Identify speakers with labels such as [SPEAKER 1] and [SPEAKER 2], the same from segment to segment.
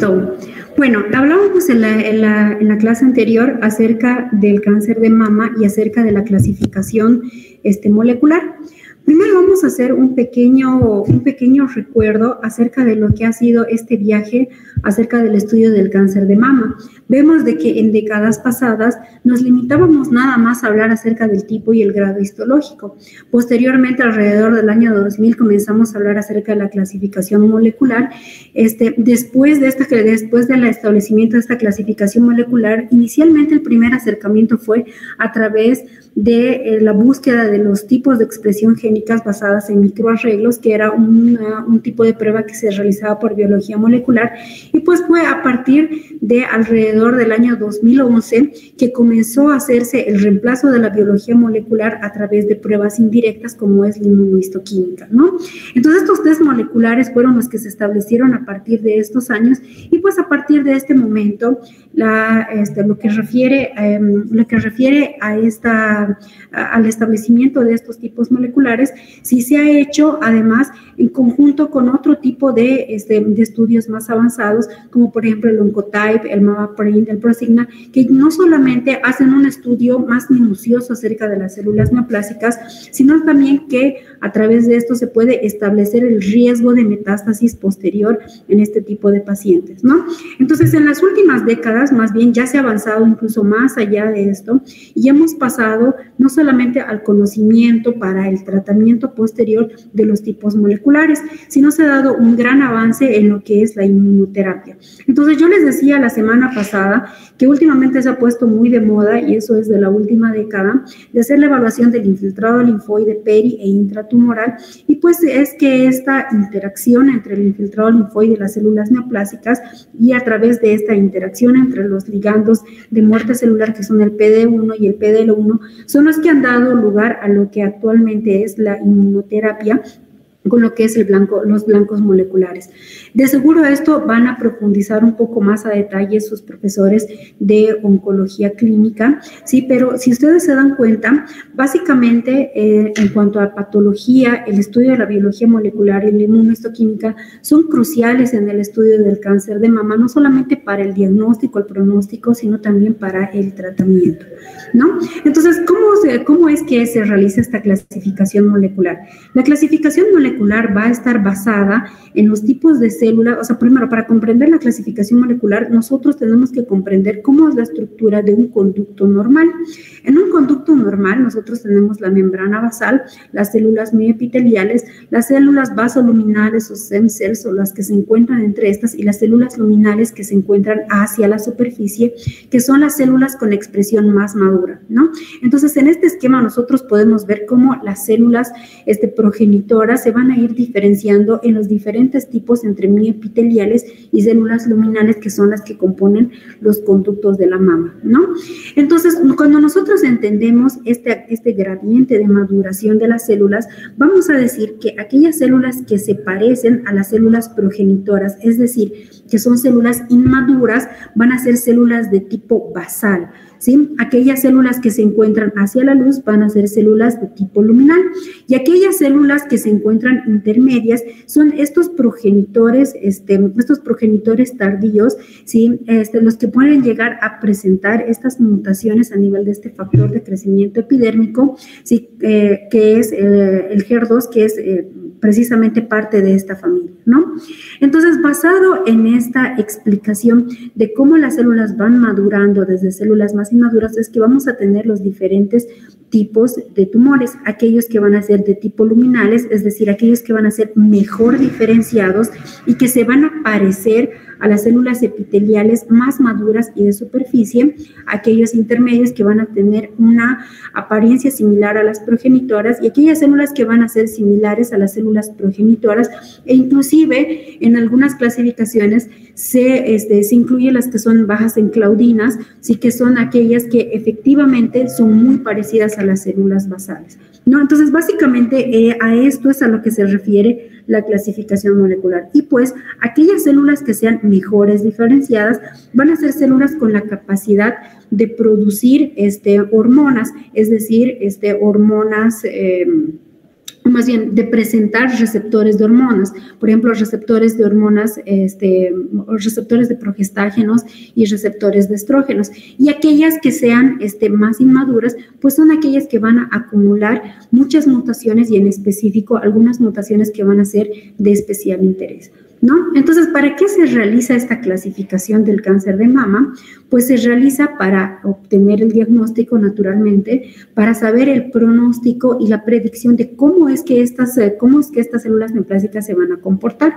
[SPEAKER 1] Listo. Bueno, hablábamos en la clase anterior acerca del cáncer de mama y acerca de la clasificación molecular. Primero vamos a hacer un pequeño recuerdo acerca de lo que ha sido este viaje acerca del estudio del cáncer de mama. Vemos de que en décadas pasadas nos limitábamos nada más a hablar acerca del tipo y el grado histológico. Posteriormente, alrededor del año 2000, comenzamos a hablar acerca de la clasificación molecular. Después del establecimiento de esta clasificación molecular, inicialmente el primer acercamiento fue a través de la búsqueda de los tipos de expresión génicas basadas en microarreglos, que era un tipo de prueba que se realizaba por biología molecular, y pues fue a partir de alrededor del año 2011 que comenzó a hacerse el reemplazo de la biología molecular a través de pruebas indirectas como es la inmunohistoquímica, ¿no? Entonces estos test moleculares fueron los que se establecieron a partir de estos años, y pues a partir de este momento lo que refiere al establecimiento de estos tipos moleculares, sí se ha hecho además en conjunto con otro tipo de estudios más avanzados, como por ejemplo el Oncotype, el MAVAPRINT, el Prosigna, que no solamente hacen un estudio más minucioso acerca de las células neoplásicas, sino también que a través de esto se puede establecer el riesgo de metástasis posterior en este tipo de pacientes, ¿no? Entonces, en las últimas décadas, más bien, ya se ha avanzado incluso más allá de esto y hemos pasado no solamente al conocimiento para el tratamiento posterior de los tipos moleculares, sino se ha dado un gran avance en lo que es la inmunoterapia. Entonces, yo les decía la semana pasada que últimamente se ha puesto muy de moda, y eso es de la última década, de hacer la evaluación del infiltrado linfoide peri e intratumoral, y pues es que esta interacción entre el infiltrado linfoide y las células neoplásicas, y a través de esta interacción entre los ligandos de muerte celular, que son el PD1 y el PDL1, son los que han dado lugar a lo que actualmente es la inmunoterapia, con lo que es los blancos moleculares. De seguro esto van a profundizar un poco más a detalle sus profesores de oncología clínica, sí, pero si ustedes se dan cuenta, básicamente en cuanto a patología, el estudio de la biología molecular y la inmunohistoquímica son cruciales en el estudio del cáncer de mama, no solamente para el diagnóstico, el pronóstico, sino también para el tratamiento, ¿no? Entonces, ¿cómo es que se realiza esta clasificación molecular? La clasificación molecular va a estar basada en los tipos de células. O sea, primero, para comprender la clasificación molecular, nosotros tenemos que comprender cómo es la estructura de un conducto normal. En un conducto normal, nosotros tenemos la membrana basal, las células mioepiteliales, las células vasoluminales o stem cells, o las que se encuentran entre estas, y las células luminales que se encuentran hacia la superficie, que son las células con expresión más madura, ¿no? Entonces, en este esquema nosotros podemos ver cómo las células progenitoras se van a ir diferenciando en los diferentes tipos entre mioepiteliales y células luminales, que son las que componen los conductos de la mama, ¿no? Entonces, cuando nosotros entendemos este gradiente de maduración de las células, vamos a decir que aquellas células que se parecen a las células progenitoras, es decir, que son células inmaduras, van a ser células de tipo basal, ¿sí? Aquellas células que se encuentran hacia la luz van a ser células de tipo luminal, y aquellas células que se encuentran intermedias son estos progenitores tardíos, ¿sí? Los que pueden llegar a presentar estas mutaciones a nivel de este factor de crecimiento epidérmico, ¿sí? Que es el HER2, que es precisamente parte de esta familia, ¿no? Entonces, basado en esta explicación de cómo las células van madurando desde células más inmaduras, es que vamos a tener los diferentes tipos de tumores, aquellos que van a ser de tipo luminales, es decir, aquellos que van a ser mejor diferenciados y que se van a parecer a las células epiteliales más maduras y de superficie, aquellos intermedios que van a tener una apariencia similar a las progenitoras, y aquellas células que van a ser similares a las células progenitoras, e inclusive en algunas clasificaciones se incluyen las que son bajas en claudinas, sí, que son aquellas que efectivamente son muy parecidas a las células basales, ¿no? Entonces, básicamente a esto es a lo que se refiere la clasificación molecular. Y pues aquellas células que sean mejores diferenciadas van a ser células con la capacidad de producir hormonas, es decir, hormonas más bien de presentar receptores de hormonas, por ejemplo, receptores de hormonas, receptores de progestágenos y receptores de estrógenos. Y aquellas que sean más inmaduras, pues son aquellas que van a acumular muchas mutaciones y en específico algunas mutaciones que van a ser de especial interés, ¿no? Entonces, ¿para qué se realiza esta clasificación del cáncer de mama? Pues se realiza para obtener el diagnóstico naturalmente, para saber el pronóstico y la predicción de cómo es que estas células neoplásicas se van a comportar.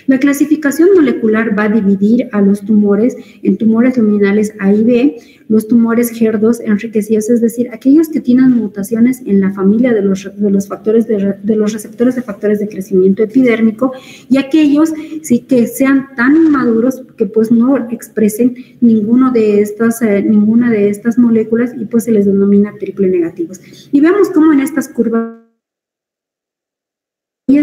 [SPEAKER 1] La clasificación molecular va a dividir a los tumores en tumores luminales A y B, los tumores HER2 enriquecidos, es decir, aquellos que tienen mutaciones en la familia de los receptores de factores de crecimiento epidérmico, y aquellos sí que sean tan inmaduros que pues no expresen ninguna de estas moléculas y pues se les denomina triple negativos. Y vemos cómo en estas curvas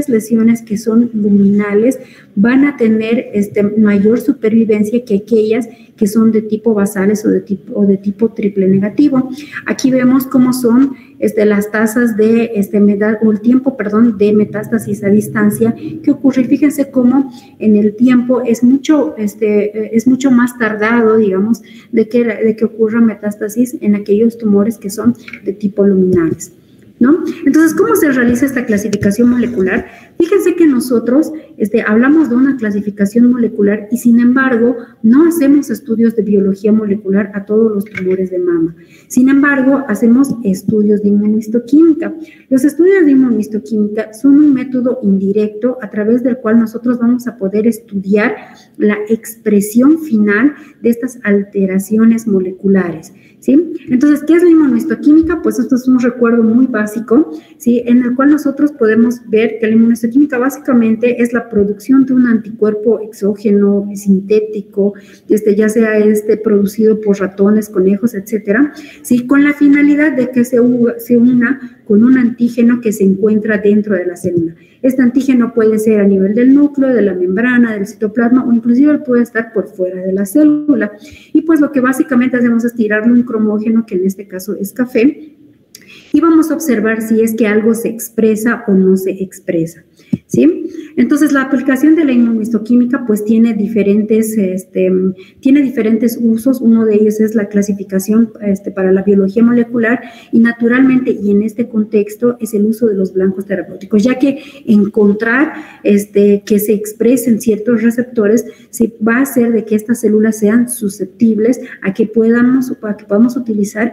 [SPEAKER 1] lesiones que son luminales van a tener mayor supervivencia que aquellas que son de tipo basales o de tipo triple negativo. Aquí vemos cómo son las tasas de el tiempo, de metástasis a distancia que ocurre. Fíjense cómo en el tiempo es mucho más tardado, digamos, de que ocurra metástasis en aquellos tumores que son de tipo luminales, ¿no? Entonces, ¿cómo se realiza esta clasificación molecular? Fíjense que nosotros hablamos de una clasificación molecular y sin embargo no hacemos estudios de biología molecular a todos los tumores de mama. Sin embargo, hacemos estudios de inmunohistoquímica. Los estudios de inmunohistoquímica son un método indirecto a través del cual nosotros vamos a poder estudiar la expresión final de estas alteraciones moleculares, ¿sí? Entonces, ¿qué es la inmunohistoquímica? Pues esto es un recuerdo muy básico, ¿sí? En el cual nosotros podemos ver que la inmunohistoquímica básicamente es la producción de un anticuerpo exógeno, sintético, ya sea producido por ratones, conejos, etcétera, ¿sí? Con la finalidad de que se una con un antígeno que se encuentra dentro de la célula. Este antígeno puede ser a nivel del núcleo, de la membrana, del citoplasma o inclusive puede estar por fuera de la célula. Y pues lo que básicamente hacemos es tirarle un cromógeno, que en este caso es café, y vamos a observar si es que algo se expresa o no se expresa, ¿sí? Entonces, la aplicación de la inmunohistoquímica pues tiene diferentes usos. Uno de ellos es la clasificación para la biología molecular y naturalmente, y en este contexto, es el uso de los blancos terapéuticos, ya que encontrar que se expresen ciertos receptores sí, va a hacer de que estas células sean susceptibles a que podamos utilizar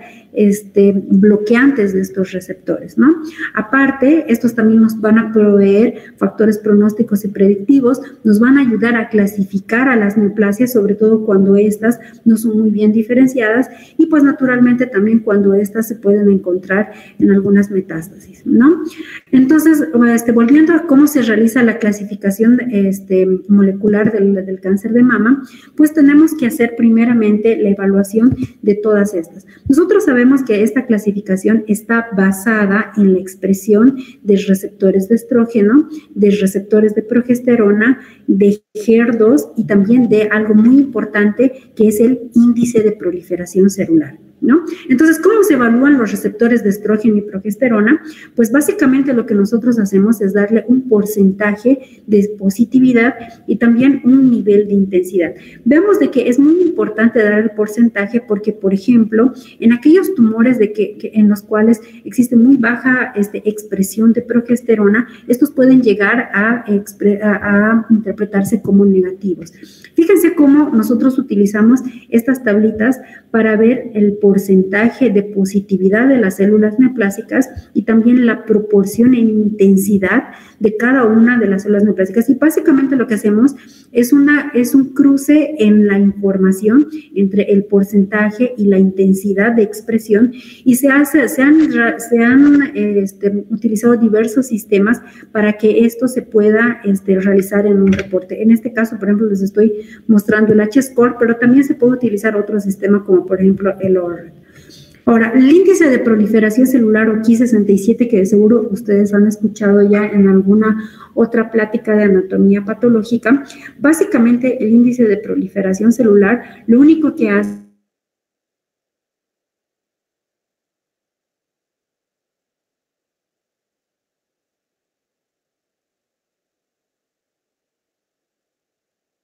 [SPEAKER 1] bloqueantes de estos receptores, ¿no? Aparte, estos también nos van a proveer factores pronósticos y predictivos, nos van a ayudar a clasificar a las neoplasias, sobre todo cuando estas no son muy bien diferenciadas y pues naturalmente también cuando estas se pueden encontrar en algunas metástasis, ¿no? Entonces, volviendo a cómo se realiza la clasificación molecular del cáncer de mama, pues tenemos que hacer primeramente la evaluación de todas estas. Nosotros sabemos que esta clasificación está basada en la expresión de receptores de estrógeno, de receptores de progesterona, de HER2 y también de algo muy importante que es el índice de proliferación celular, ¿no? Entonces, ¿cómo se evalúan los receptores de estrógeno y progesterona? Pues básicamente lo que nosotros hacemos es darle un porcentaje de positividad y también un nivel de intensidad. Vemos de que es muy importante dar el porcentaje porque, por ejemplo, en aquellos tumores en los cuales existe muy baja expresión de progesterona, estos pueden llegar a interpretarse como negativos. Fíjense cómo nosotros utilizamos estas tablitas para ver el porcentaje de positividad de las células neoplásicas y también la proporción en intensidad de cada una de las células neoplásicas. Y básicamente lo que hacemos es un cruce en la información entre el porcentaje y la intensidad de expresión y se han utilizado diversos sistemas para que esto se pueda realizar en un reporte. En este caso, por ejemplo, les estoy mostrando el H-score, pero también se puede utilizar otro sistema como por ejemplo el ORR. Ahora, el índice de proliferación celular o Ki-67, que de seguro ustedes han escuchado ya en alguna otra plática de anatomía patológica, básicamente el índice de proliferación celular lo único que hace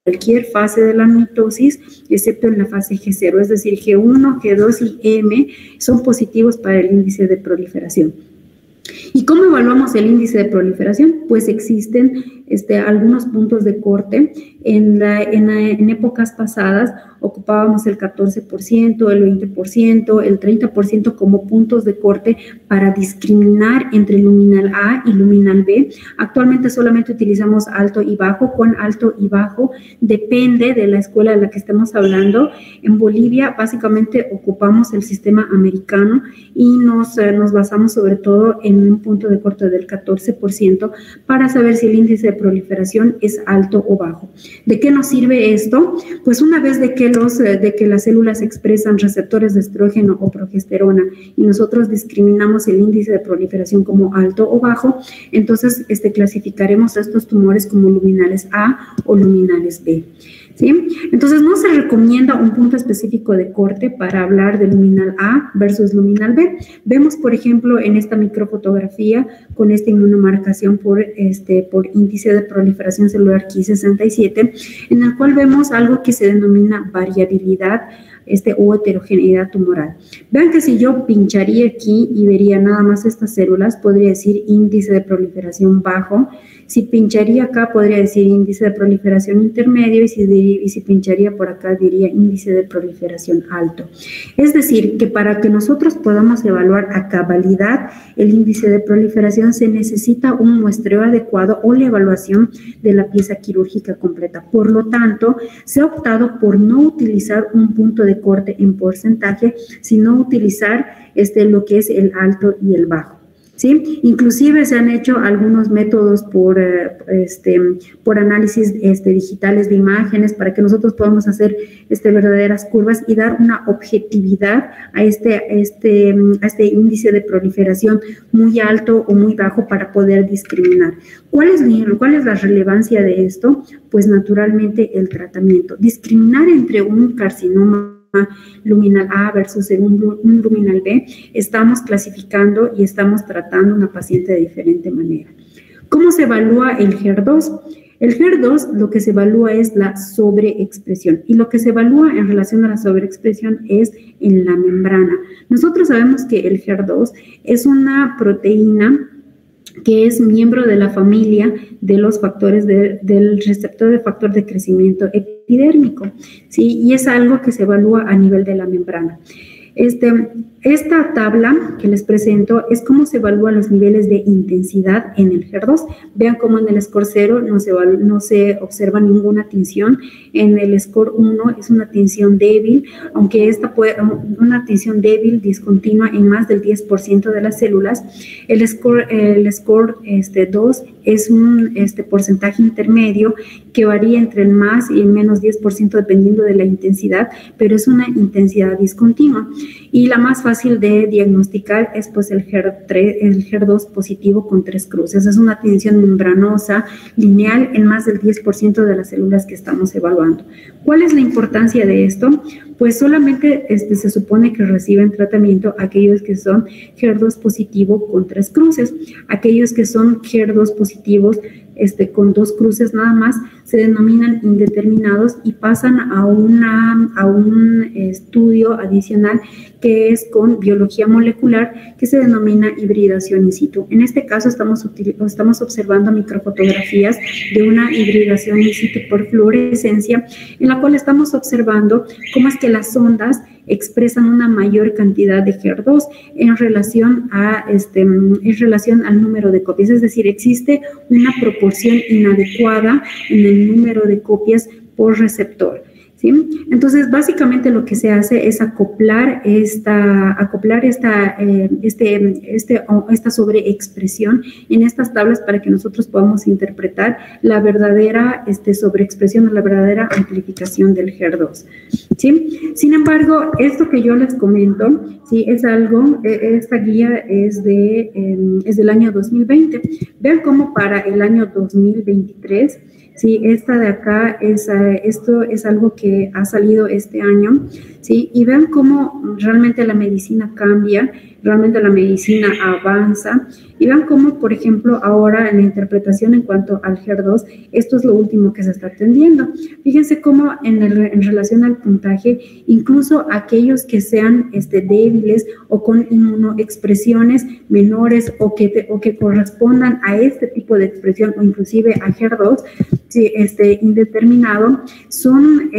[SPEAKER 1] cualquier fase de la mitosis, excepto en la fase G0, es decir, G1, G2 y M son positivos para el índice de proliferación. ¿Y cómo evaluamos el índice de proliferación? Pues existen algunos puntos de corte. En épocas pasadas ocupábamos el 14%, el 20%, el 30% como puntos de corte para discriminar entre luminal A y luminal B. Actualmente solamente utilizamos alto y bajo. Con alto y bajo depende de la escuela de la que estemos hablando. En Bolivia básicamente ocupamos el sistema americano y nos basamos sobre todo en un punto de corte del 14% para saber si el índice de proliferación es alto o bajo. ¿De qué nos sirve esto? Pues una vez de que las células expresan receptores de estrógeno o progesterona y nosotros discriminamos el índice de proliferación como alto o bajo, entonces clasificaremos a estos tumores como luminales A o luminales B. ¿Sí? Entonces, no se recomienda un punto específico de corte para hablar de luminal A versus luminal B. Vemos, por ejemplo, en esta microfotografía con esta inmunomarcación por índice de proliferación celular Ki67, en el cual vemos algo que se denomina variabilidad o heterogeneidad tumoral. Vean que si yo pincharía aquí y vería nada más estas células, podría decir índice de proliferación bajo. Si pincharía acá, podría decir índice de proliferación intermedio, y si pincharía por acá, diría índice de proliferación alto. Es decir, que para que nosotros podamos evaluar a cabalidad el índice de proliferación, se necesita un muestreo adecuado o la evaluación de la pieza quirúrgica completa. Por lo tanto, se ha optado por no utilizar un punto de corte en porcentaje, sino utilizar lo que es el alto y el bajo. ¿Sí? Inclusive se han hecho algunos métodos por análisis digitales de imágenes para que nosotros podamos hacer verdaderas curvas y dar una objetividad a este índice de proliferación muy alto o muy bajo para poder discriminar. ¿Cuál es la relevancia de esto? Pues naturalmente el tratamiento. Discriminar entre un carcinoma luminal A versus un luminal B, estamos clasificando y estamos tratando a una paciente de diferente manera. ¿Cómo se evalúa el HER2? El HER2 lo que se evalúa es la sobreexpresión, y lo que se evalúa en relación a la sobreexpresión es en la membrana. Nosotros sabemos que el HER2 es una proteína que es miembro de la familia de los factores del receptor de factor de crecimiento epidérmico, ¿sí? Y es algo que se evalúa a nivel de la membrana. Esta tabla que les presento es cómo se evalúan los niveles de intensidad en el HER2. Vean cómo en el score 0 no se observa ninguna tinción. En el score 1 es una tinción débil, aunque una tinción débil discontinua en más del 10% de las células. El score 2 es un porcentaje intermedio que varía entre el más y el menos 10% dependiendo de la intensidad, pero es una intensidad discontinua. Y la más fácil de diagnosticar es pues el HER2 positivo con 3 cruces. Es una tinción membranosa lineal en más del 10% de las células que estamos evaluando. ¿Cuál es la importancia de esto? Pues solamente se supone que reciben tratamiento aquellos que son HER2 positivo con 3 cruces. Aquellos que son HER2 positivos con 2 cruces nada más se denominan indeterminados y pasan a un estudio adicional que es con biología molecular, que se denomina hibridación in situ. En este caso estamos observando microfotografías de una hibridación in situ por fluorescencia, en la cual estamos observando cómo es que las ondas expresan una mayor cantidad de HER2 en relación al número de copias, es decir, existe una proporción inadecuada en el número de copias por receptor. ¿Sí? Entonces, básicamente lo que se hace es acoplar esta sobreexpresión en estas tablas para que nosotros podamos interpretar la verdadera sobreexpresión o la verdadera amplificación del HER2. ¿Sí? Sin embargo, esto que yo les comento, ¿sí? Esta guía es del año 2020. Vean cómo para el año 2023, sí, esta de acá esto es algo que que ha salido este año, ¿sí? Y vean cómo realmente la medicina cambia, realmente la medicina avanza, y vean cómo, por ejemplo, ahora en la interpretación en cuanto al HER2, esto es lo último que se está atendiendo. Fíjense cómo en relación al puntaje, incluso aquellos que sean débiles o con inmunoexpresiones menores o que correspondan a este tipo de expresión o inclusive a HER2 indeterminado, son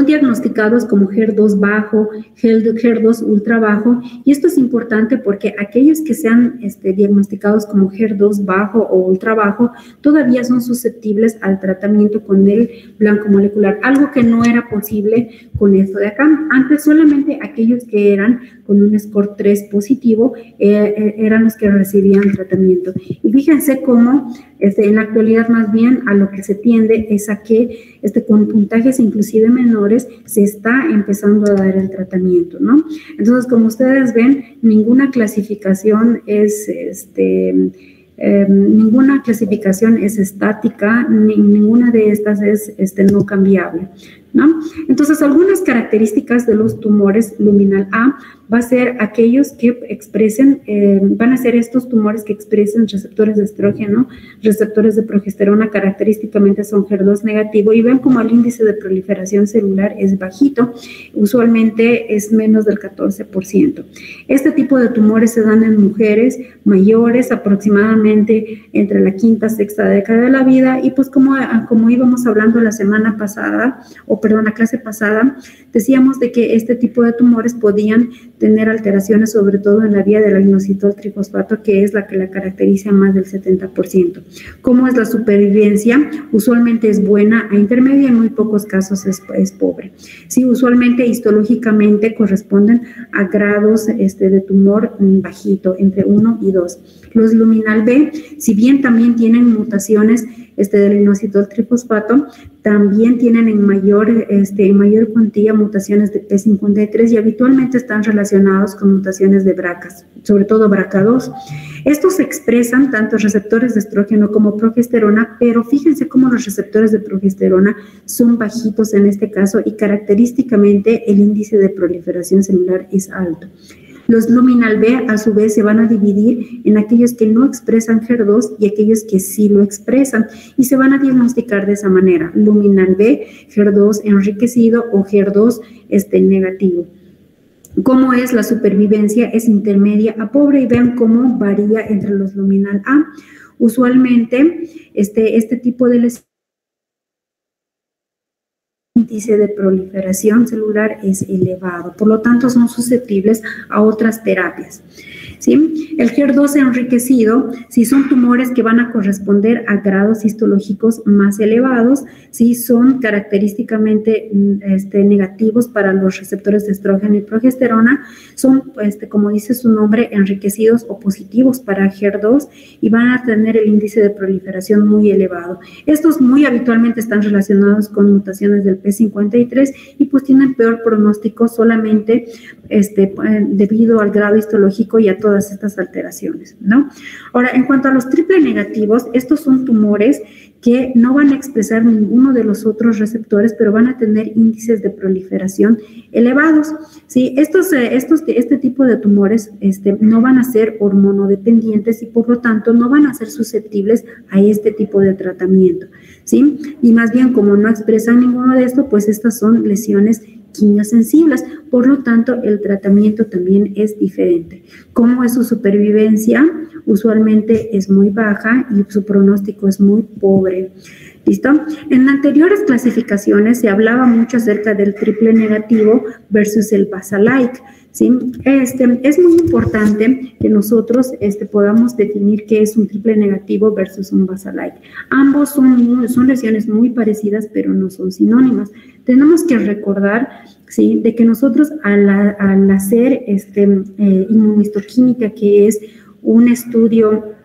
[SPEAKER 1] diagnosticados como HER2 bajo, HER2 ultra bajo, y esto es importante porque aquellos que sean diagnosticados como HER2 bajo o ultra bajo todavía son susceptibles al tratamiento con el blanco molecular, algo que no era posible con esto de acá. Antes solamente aquellos que eran con un score 3 positivo eran los que recibían tratamiento. Y fíjense cómo en la actualidad más bien a lo que se tiende es a que con puntajes inclusive menores se está empezando a dar el tratamiento, ¿no? Entonces, como ustedes ven, ninguna clasificación es estática, ninguna de estas es no cambiable, ¿no? Entonces, algunas características de los tumores luminal A va a ser aquellos que expresen, van a ser estos tumores que expresen receptores de estrógeno, receptores de progesterona, característicamente son HER2 negativo, y ven como el índice de proliferación celular es bajito, usualmente es menos del 14%. Este tipo de tumores se dan en mujeres mayores, aproximadamente entre la quinta, sexta década de la vida, y pues como íbamos hablando la semana pasada, la clase pasada, decíamos de que este tipo de tumores podían tener alteraciones, sobre todo en la vía del inositol trifosfato, que es la que la caracteriza más del 70%. ¿Cómo es la supervivencia? Usualmente es buena a intermedia, en muy pocos casos es pobre. Sí, usualmente histológicamente corresponden a grados de tumor bajito, entre 1 y 2. Los luminal B, si bien también tienen mutaciones del inositol trifosfato, también tienen en mayor cuantía mutaciones de P53 y habitualmente están relacionados con mutaciones de BRCA, sobre todo BRCA2. Estos expresan tanto receptores de estrógeno como progesterona, pero fíjense cómo los receptores de progesterona son bajitos en este caso y característicamente el índice de proliferación celular es alto. Los luminal B, a su vez, se van a dividir en aquellos que no expresan HER2 y aquellos que sí lo expresan, y se van a diagnosticar de esa manera: luminal B, HER2 enriquecido o HER2 negativo. ¿Cómo es la supervivencia? Es intermedia a pobre, y vean cómo varía entre los luminal A. Usualmente, este tipo de lesiones, índice de proliferación celular es elevado, por lo tanto son susceptibles a otras terapias. ¿Sí? El HER2 enriquecido, si son tumores que van a corresponder a grados histológicos más elevados, si son característicamente negativos para los receptores de estrógeno y progesterona, son, como dice su nombre, enriquecidos o positivos para HER2 y van a tener el índice de proliferación muy elevado. Estos muy habitualmente están relacionados con mutaciones del P53 y pues tienen peor pronóstico solamente debido al grado histológico y a todas estas alteraciones, ¿no? Ahora, en cuanto a los triple negativos, estos son tumores que no van a expresar ninguno de los otros receptores, pero van a tener índices de proliferación elevados. ¿Sí? Este tipo de tumores no van a ser hormonodependientes y por lo tanto no van a ser susceptibles a este tipo de tratamiento. ¿Sí? Y más bien, como no expresan ninguno de estos, pues estas son lesiones quimiosensibles, por lo tanto el tratamiento también es diferente. ¿Cómo es su supervivencia? Usualmente es muy baja y su pronóstico es muy pobre. ¿Listo? En anteriores clasificaciones se hablaba mucho acerca del triple negativo versus el basalike. ¿Sí? Es muy importante que nosotros podamos definir qué es un triple negativo versus un basalike. Ambos son lesiones muy parecidas, pero no son sinónimas. Tenemos que recordar, ¿sí?, de que nosotros al hacer inmunohistoquímica, que es un estudio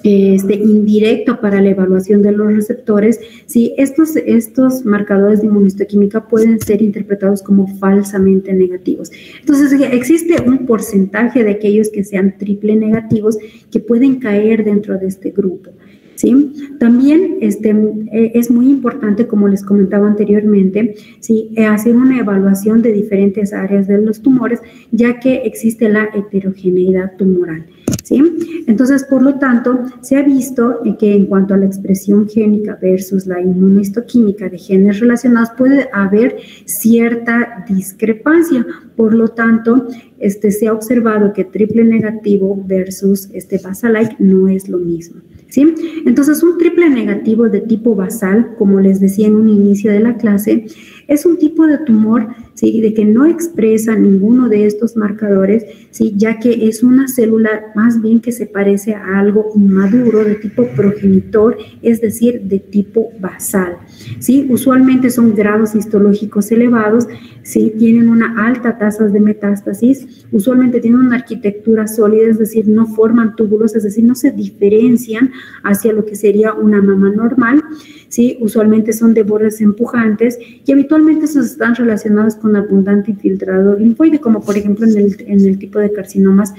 [SPEAKER 1] indirecto para la evaluación de los receptores, ¿sí?, estos marcadores de inmunohistoquímica pueden ser interpretados como falsamente negativos. Entonces, existe un porcentaje de aquellos que sean triple negativos que pueden caer dentro de este grupo. ¿sí? También es muy importante, como les comentaba anteriormente, ¿sí? Hacer una evaluación de diferentes áreas de los tumores, ya que existe la heterogeneidad tumoral, ¿sí? Entonces, por lo tanto, se ha visto que en cuanto a la expresión génica versus la inmunohistoquímica de genes relacionados, puede haber cierta discrepancia. Por lo tanto, se ha observado que triple negativo versus basal-like no es lo mismo, ¿sí? Entonces, un triple negativo de tipo basal, como les decía en un inicio de la clase, es un tipo de tumor, ¿sí? De que no expresa ninguno de estos marcadores, ¿sí? Ya que es una célula más bien que se parece a algo inmaduro de tipo progenitor, es decir, de tipo basal, ¿sí? Usualmente son grados histológicos elevados, ¿sí? Tienen una alta tasa de metástasis, usualmente tienen una arquitectura sólida, es decir, no forman túbulos, es decir, no se diferencian hacia lo que sería una mama normal, ¿sí? Usualmente son de bordes empujantes y habitualmente estos están relacionados con abundante infiltrado linfoide, como por ejemplo en el tipo de carcinomas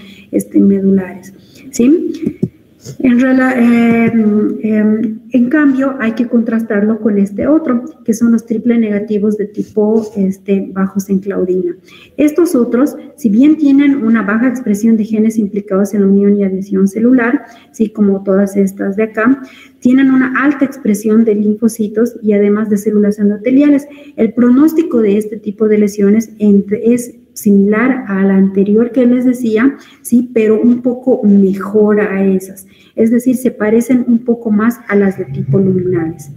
[SPEAKER 1] medulares, ¿sí? En cambio, hay que contrastarlo con este otro, que son los triple negativos de tipo bajos en claudina. Estos otros, si bien tienen una baja expresión de genes implicados en la unión y adhesión celular, sí, como todas estas de acá, tienen una alta expresión de linfocitos y además de células endoteliales. El pronóstico de este tipo de lesiones es similar a la anterior que les decía, sí, pero un poco mejor a esas. Es decir, se parecen un poco más a las de tipo luminales.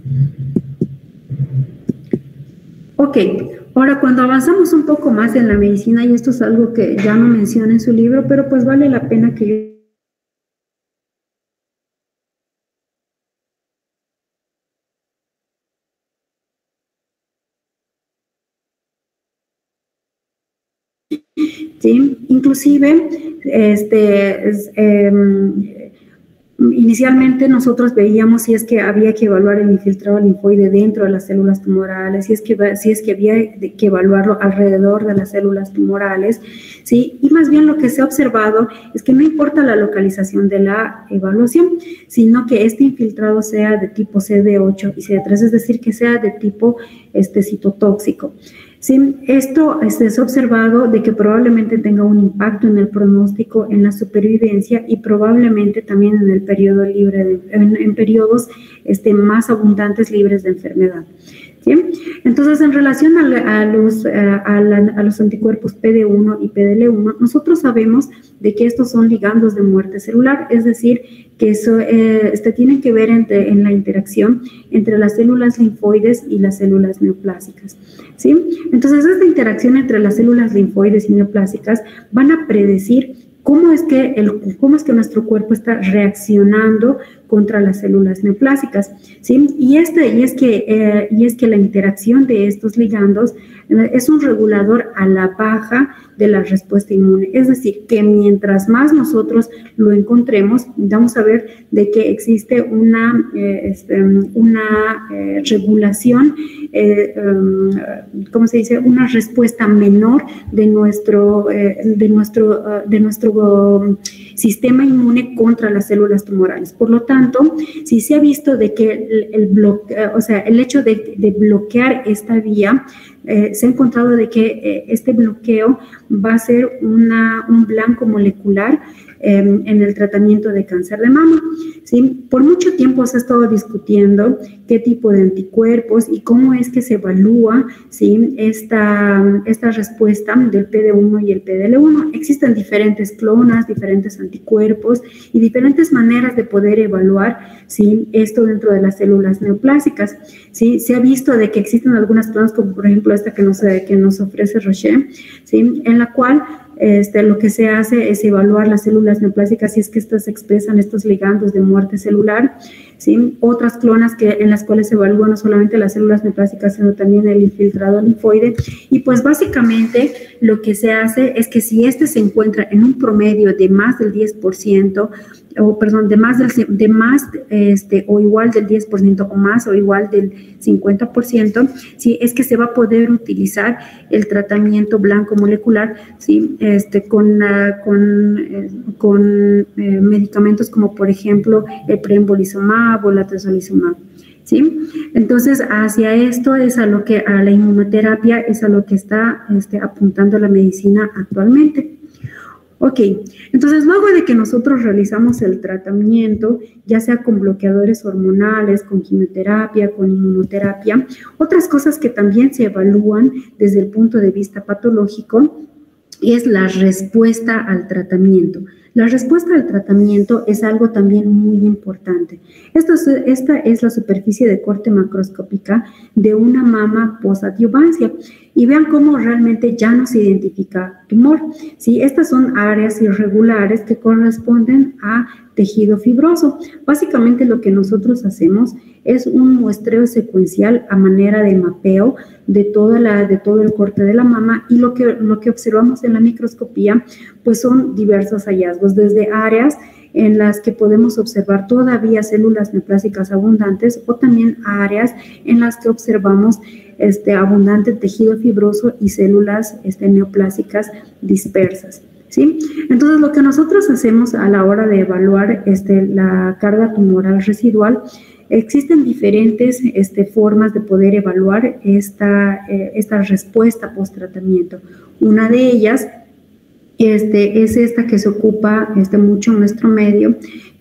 [SPEAKER 1] Ok, ahora cuando avanzamos un poco más en la medicina, y esto es algo que ya no menciona en su libro, pero pues vale la pena que yo ¿sí? Inclusive, inicialmente nosotros veíamos si es que había que evaluar el infiltrado linfoide dentro de las células tumorales, si es que había que evaluarlo alrededor de las células tumorales, ¿sí? Y más bien lo que se ha observado es que no importa la localización de la evaluación, sino que este infiltrado sea de tipo CD8 y CD3, es decir, que sea de tipo citotóxico. Sí, esto es observado de que probablemente tenga un impacto en el pronóstico, en la supervivencia y probablemente también en el periodo libre, en periodos más abundantes libres de enfermedad. ¿Sí? Entonces, en relación a los anticuerpos PD1 y PDL1, nosotros sabemos de que estos son ligandos de muerte celular, es decir, que eso tienen que ver en la interacción entre las células linfoides y las células neoplásicas, ¿sí? Entonces, esta interacción entre las células linfoides y neoplásicas van a predecir cómo es que nuestro cuerpo está reaccionando contra las células neoplásicas, ¿sí? Y es que la interacción de estos ligandos es un regulador a la baja de la respuesta inmune. Es decir, que mientras más nosotros lo encontremos, vamos a ver de que existe una regulación, ¿cómo se dice? Una respuesta menor de nuestro sistema inmune contra las células tumorales. Por lo tanto, si se ha visto de que el hecho de bloquear esta vía, se ha encontrado de que este bloqueo va a ser un blanco molecular en el tratamiento de cáncer de mama, ¿sí? Por mucho tiempo se ha estado discutiendo qué tipo de anticuerpos y cómo es que se evalúa, ¿sí? esta respuesta del PD1 y el PDL1. Existen diferentes clonas, diferentes anticuerpos y diferentes maneras de poder evaluar, ¿sí? Esto dentro de las células neoplásicas, ¿sí? Se ha visto de que existen algunas clonas, como por ejemplo esta que nos ofrece Roche, ¿sí? En la cual lo que se hace es evaluar las células neoplásicas si es que estas expresan estos ligandos de muerte celular, ¿sí? Otras clonas en las cuales se evalúan no solamente las células neoplásicas, sino también el infiltrado linfoide. Y pues básicamente lo que se hace es que si se encuentra en un promedio de más del 10%, o igual del 10% o más o igual del 50%, ¿sí? Es que se va a poder utilizar el tratamiento blanco molecular, ¿sí? Con medicamentos como por ejemplo el pembrolizumab o la atezolizumab, ¿sí? Entonces, hacia esto es a la inmunoterapia es a lo que está apuntando la medicina actualmente. Ok, entonces luego de que nosotros realizamos el tratamiento, ya sea con bloqueadores hormonales, con quimioterapia, con inmunoterapia, otras cosas que también se evalúan desde el punto de vista patológico es la respuesta al tratamiento. La respuesta al tratamiento es algo también muy importante. Esta es la superficie de corte macroscópica de una mama posadyuvancia. Y vean cómo realmente ya no se identifica tumor. ¿Sí? Estas son áreas irregulares que corresponden a tejido fibroso. Básicamente lo que nosotros hacemos es un muestreo secuencial a manera de mapeo de todo el corte de la mama, y lo que observamos en la microscopía pues son diversos hallazgos, desde áreas en las que podemos observar todavía células neoplásicas abundantes, o también áreas en las que observamos abundante tejido fibroso y células neoplásicas dispersas, ¿sí? Entonces, lo que nosotros hacemos a la hora de evaluar la carga tumoral residual, existen diferentes formas de poder evaluar esta respuesta post-tratamiento. Una de ellas es esta que se ocupa mucho en nuestro medio,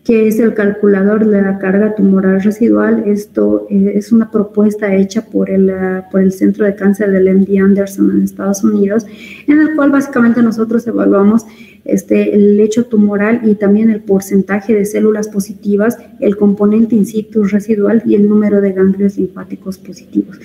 [SPEAKER 1] que es el calculador de la carga tumoral residual. Esto es una propuesta hecha por el Centro de Cáncer del MD Anderson en Estados Unidos, en el cual básicamente nosotros evaluamos el lecho tumoral y también el porcentaje de células positivas, el componente in situ residual y el número de ganglios linfáticos positivos.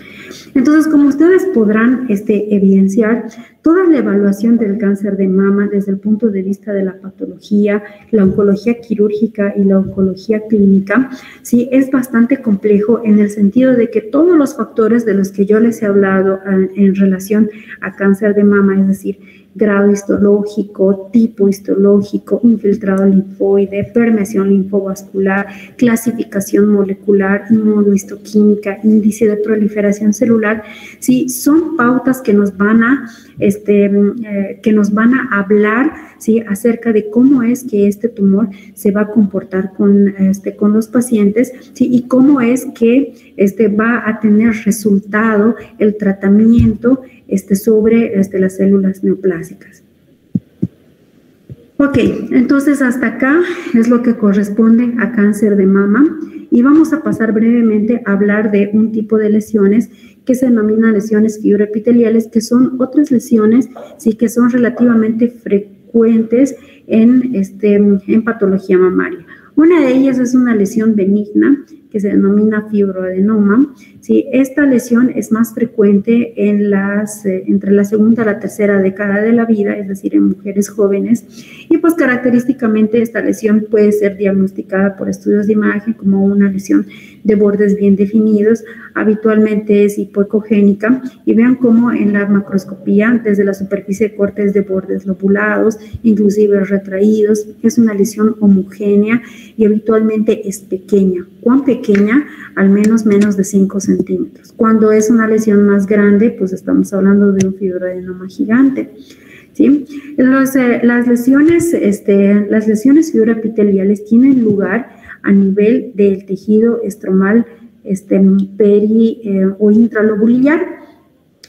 [SPEAKER 1] Entonces, como ustedes podrán evidenciar, toda la evaluación del cáncer de mama desde el punto de vista de la patología, la oncología quirúrgica y la oncología clínica, sí, es bastante complejo, en el sentido de que todos los factores de los que yo les he hablado en relación a cáncer de mama, es decir, grado histológico, tipo histológico, infiltrado linfoide, permeación linfovascular, clasificación molecular, inmunohistoquímica, índice de proliferación celular, sí, son pautas que nos van a hablar, ¿sí?, acerca de cómo es que este tumor se va a comportar con los pacientes, ¿sí?, y cómo es que va a tener resultado el tratamiento sobre las células neoplásicas. Ok, entonces hasta acá es lo que corresponde a cáncer de mama, y vamos a pasar brevemente a hablar de un tipo de lesiones que se denominan lesiones fibroepiteliales, que son otras lesiones, sí, que son relativamente frecuentes en patología mamaria. Una de ellas es una lesión benigna que se denomina fibroadenoma. ¿Sí? Esta lesión es más frecuente entre la segunda y la tercera década de la vida, es decir, en mujeres jóvenes, y pues característicamente esta lesión puede ser diagnosticada por estudios de imagen como una lesión de bordes bien definidos. Habitualmente es hipoecogénica, y vean cómo en la macroscopía, desde la superficie de corte es de bordes lobulados, inclusive retraídos. Es una lesión homogénea y habitualmente es pequeña. ¿Cuán pequeña? Al menos de 5 centímetros. Cuando es una lesión más grande, pues estamos hablando de un fibroadenoma gigante, ¿sí? Las lesiones fibroepiteliales tienen lugar a nivel del tejido estromal o intralobular.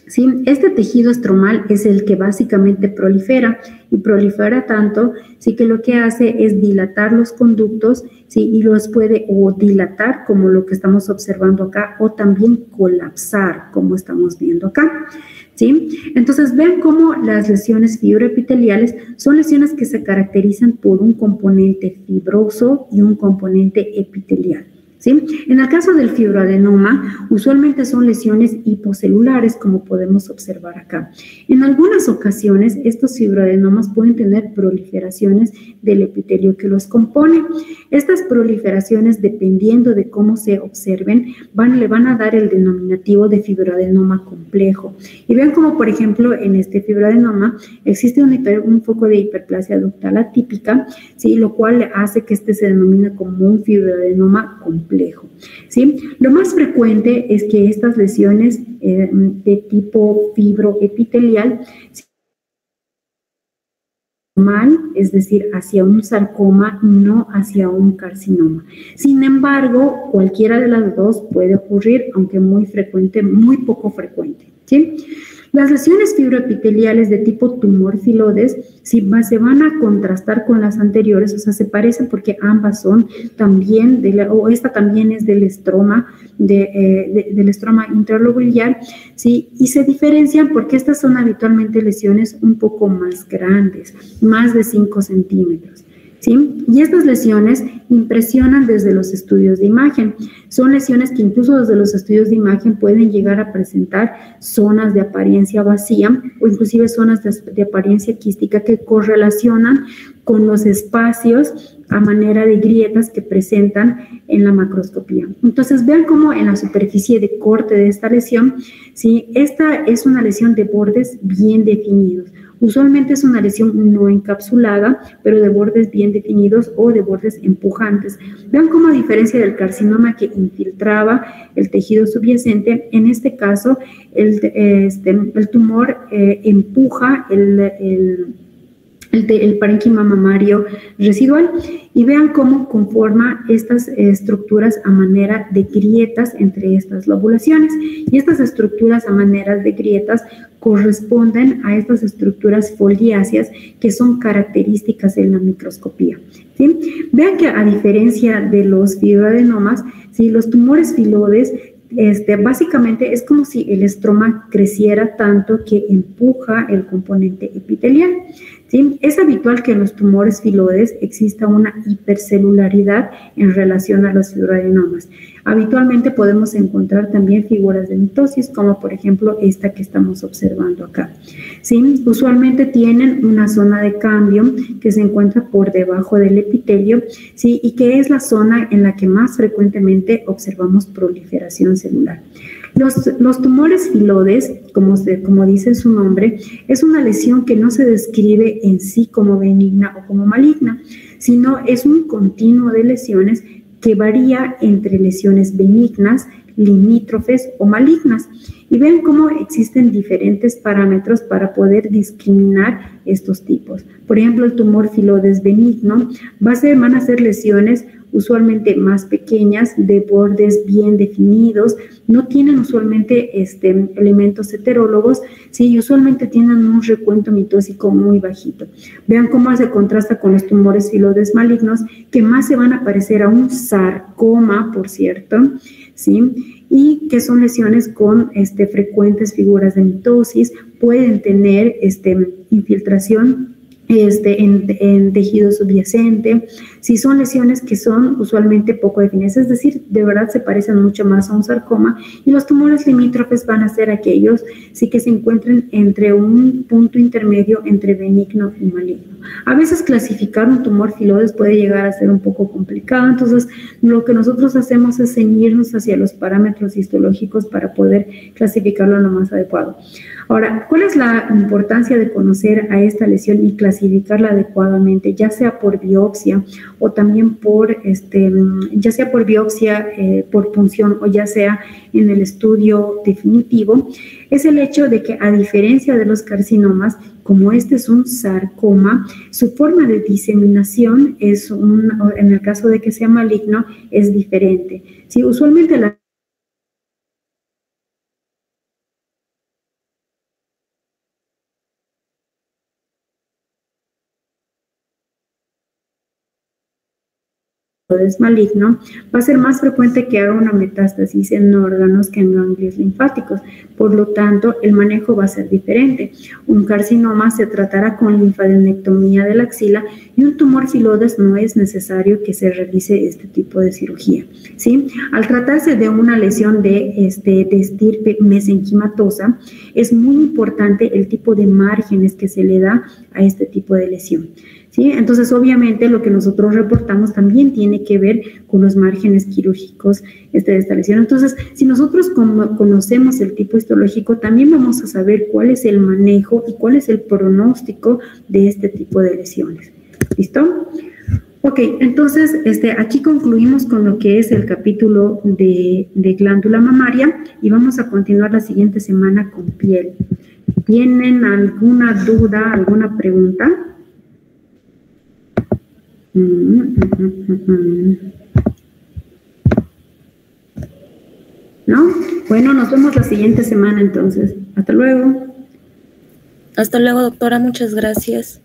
[SPEAKER 1] ¿Sí? Este tejido estromal es el que básicamente prolifera, y prolifera tanto, sí, que lo que hace es dilatar los conductos, sí, y los puede o dilatar, como lo que estamos observando acá, o también colapsar, como estamos viendo acá. ¿Sí? Entonces, ven cómo las lesiones fibroepiteliales son lesiones que se caracterizan por un componente fibroso y un componente epitelial. ¿sí? En el caso del fibroadenoma, usualmente son lesiones hipocelulares, como podemos observar acá. En algunas ocasiones, estos fibroadenomas pueden tener proliferaciones del epitelio que los compone. Estas proliferaciones, dependiendo de cómo se observen, le van a dar el denominativo de fibroadenoma complejo. Y vean como, por ejemplo, en este fibroadenoma existe un foco de hiperplasia ductal atípica, ¿sí? Lo cual hace que este se denomine como un fibroadenoma complejo, ¿sí? Lo más frecuente es que estas lesiones de tipo fibroepitelial, es decir, hacia un sarcoma, no hacia un carcinoma. Sin embargo, cualquiera de las dos puede ocurrir, aunque muy frecuente, muy poco frecuente, ¿sí? Las lesiones fibroepiteliales de tipo tumor filodes se van a contrastar con las anteriores, o sea, se parecen porque ambas son también, esta también es del estroma, del estroma interlobular, ¿sí? Y se diferencian porque estas son habitualmente lesiones un poco más grandes, más de 5 centímetros. ¿Sí? Y estas lesiones impresionan desde los estudios de imagen. Son lesiones que incluso desde los estudios de imagen pueden llegar a presentar zonas de apariencia vacía o inclusive zonas de apariencia quística que correlacionan con los espacios a manera de grietas que presentan en la macroscopía. Entonces, vean cómo en la superficie de corte de esta lesión, ¿sí? Esta es una lesión de bordes bien definidos. Usualmente es una lesión no encapsulada, pero de bordes bien definidos o de bordes empujantes. Vean cómo, a diferencia del carcinoma que infiltraba el tejido subyacente, en este caso el tumor empuja el parénquima mamario residual, y vean cómo conforma estas estructuras a manera de grietas entre estas lobulaciones, y estas estructuras a manera de grietas corresponden a estas estructuras foliáceas que son características en la microscopía, ¿sí? Vean que, a diferencia de los fibroadenomas, ¿sí? Los tumores filodes básicamente es como si el estroma creciera tanto que empuja el componente epitelial, ¿sí? Es habitual que en los tumores filodes exista una hipercelularidad en relación a los fibroadenomas. Habitualmente podemos encontrar también figuras de mitosis, como por ejemplo esta que estamos observando acá, ¿sí? Usualmente tienen una zona de cambio que se encuentra por debajo del epitelio, ¿sí? Y que es la zona en la que más frecuentemente observamos proliferación celular. Los tumores filodes, como dice su nombre, es una lesión que no se describe en sí como benigna o como maligna, sino es un continuo de lesiones que varía entre lesiones benignas, limítrofes o malignas. Y ven cómo existen diferentes parámetros para poder discriminar estos tipos. Por ejemplo, el tumor filodes benigno van a ser lesiones usualmente más pequeñas, de bordes bien definidos, no tienen usualmente elementos heterólogos, sí, usualmente tienen un recuento mitósico muy bajito. Vean cómo se contrasta con los tumores filodes malignos, que más se van a parecer a un sarcoma, por cierto, ¿sí? Y que son lesiones con frecuentes figuras de mitosis, pueden tener infiltración en tejido subyacente. Si son lesiones que son usualmente poco definidas, es decir, de verdad se parecen mucho más a un sarcoma, y los tumores limítrofes van a ser aquellos sí que se encuentren entre un punto intermedio entre benigno y maligno. A veces clasificar un tumor filodes puede llegar a ser un poco complicado, entonces lo que nosotros hacemos es ceñirnos hacia los parámetros histológicos para poder clasificarlo lo más adecuado. Ahora, ¿cuál es la importancia de conocer a esta lesión y clasificarla adecuadamente, ya sea por biopsia o también ya sea por biopsia, por punción, o ya sea en el estudio definitivo? Es el hecho de que, a diferencia de los carcinomas, como este es un sarcoma, su forma de diseminación en el caso de que sea maligno, es diferente. Sí, usualmente la es maligno, va a ser más frecuente que haga una metástasis en órganos que en ganglios linfáticos. Por lo tanto, el manejo va a ser diferente. Un carcinoma se tratará con linfadenectomía de la axila y un tumor filodes no es necesario que se realice este tipo de cirugía, ¿sí? Al tratarse de una lesión de estirpe mesenquimatosa, es muy importante el tipo de márgenes que se le da a este tipo de lesión, ¿sí? Entonces, obviamente, lo que nosotros reportamos también tiene que ver con los márgenes quirúrgicos de esta lesión. Entonces, si nosotros conocemos el tipo histológico, también vamos a saber cuál es el manejo y cuál es el pronóstico de este tipo de lesiones. ¿Listo? Ok, entonces aquí concluimos con lo que es el capítulo de glándula mamaria y vamos a continuar la siguiente semana con piel. ¿Tienen alguna duda, alguna pregunta? ¿No? Bueno, nos vemos la siguiente semana entonces. Hasta luego.
[SPEAKER 2] Hasta luego, doctora. Muchas gracias.